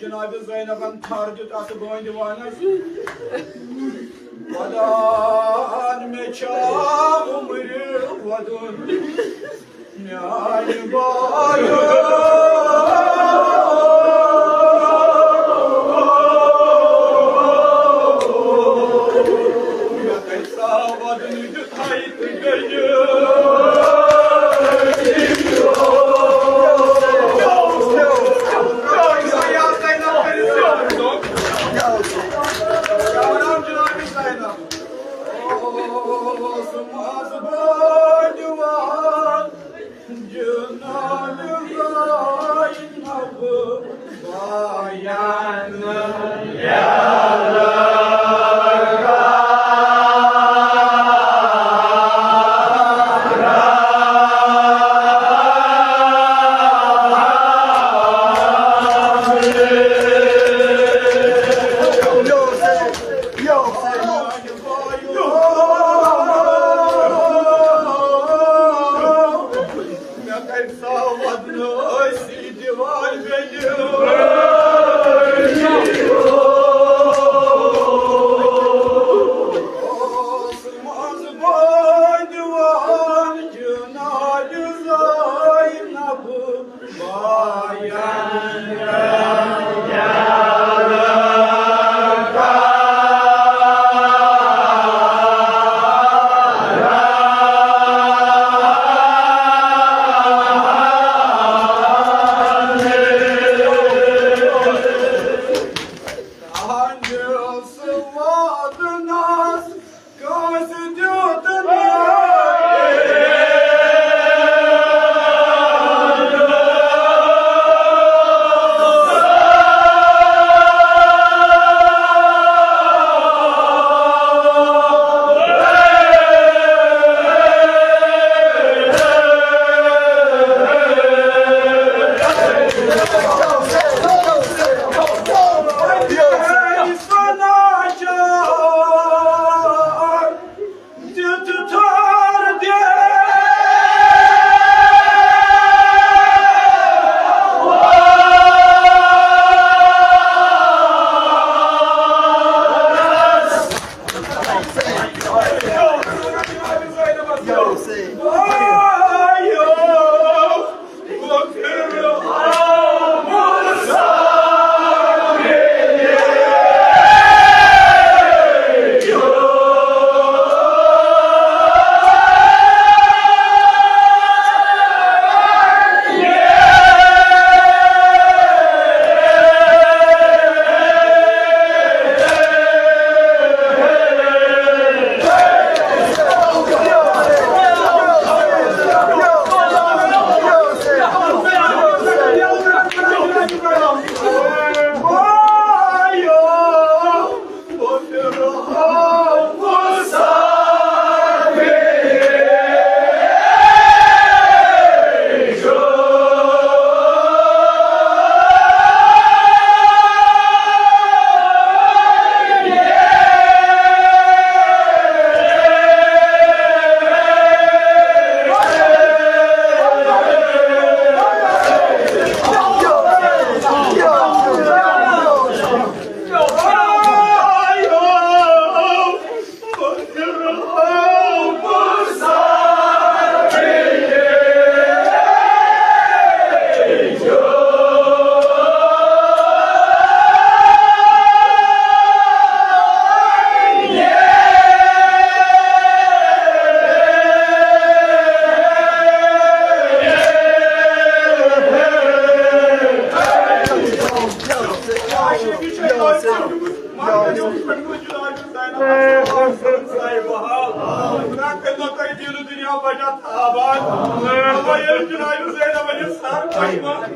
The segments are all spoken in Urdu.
Janabi Zainab'ın tarcıt atı boynu vanas Vadan meçam umri vadun Nyani bayo Yakaysa vadun yutayt gönlü Ayşe bir şey koysun. Madde yok. Cenab-ı Zeynep'in sahibi hal. Bırakın notayı diyordu dünya bacak aban. Ama yarın Cenab-ı Zeynep'in sar kaçma.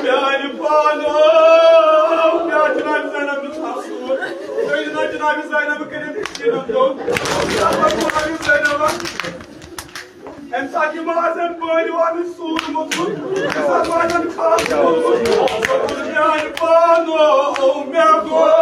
Yani pano. Ya Cenab-ı Zeynep'in sahsu. Söylediler Cenab-ı Zeynep'in kelimesini yok. Cenab-ı Zeynep'in hem sanki bazen böyle varmış soğudum oturup, sen bazen kalktım olmuş. Yani pano, merdo.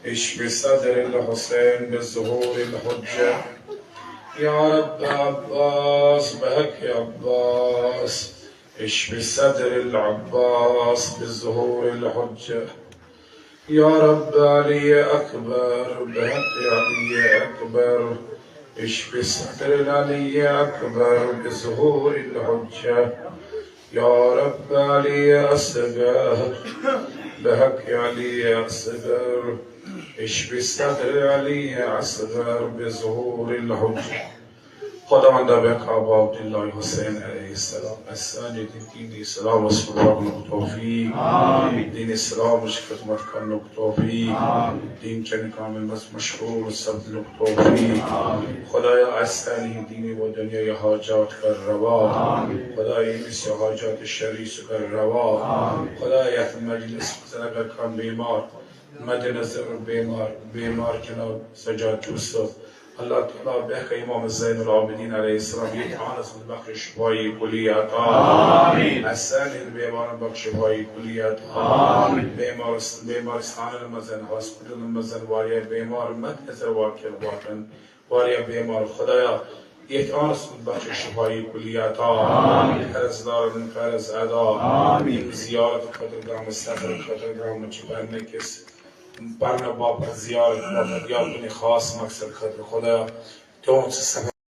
Ashraf صدر الحسين بالظهور الحجة يا رب عباس بهك يا عباس اشف صدر العباس بالظهور الحجة يا رب علي أكبر بهك يا علي أكبر اشف صدر العلي أكبر بالظهور الحجة يا رب علي أصغر بهك يا علي أصغر اشف صدر علي أصغر بظهور الحجة خداوند به کعبه عبدالله حسین علیه السلام الساجد دین اسلام و سبحان توفیق دین اسلامش خدمت کرنے توفیق دین چن کامل مشهور سبد توفیق خدایا اصلی دینی و دنیای حاجات کر روا خدای مثل حاجات شریس کر روا خدای مجلس اگر کان بیمار مد نظر بیمار کنار سجاد یوسف الله تعالی به که امام زین العابدین علیه السلام یک آنس بخش شفای کلیت آمین حسن بیماران بخش شفای کلیت آمین بیمارستان المزن هاسپیتال المزن واریا بیمار مدهزر واکن واریا بیمار خدایا یک آنس بخش شفای کلیت آمین فرز دارن فرز ادا آمین زیارت خاطر گرام استفر خاطر گرام چپر نکس برنا باب زیارت باب یا کنی خاص مقصد خاطر خدا تو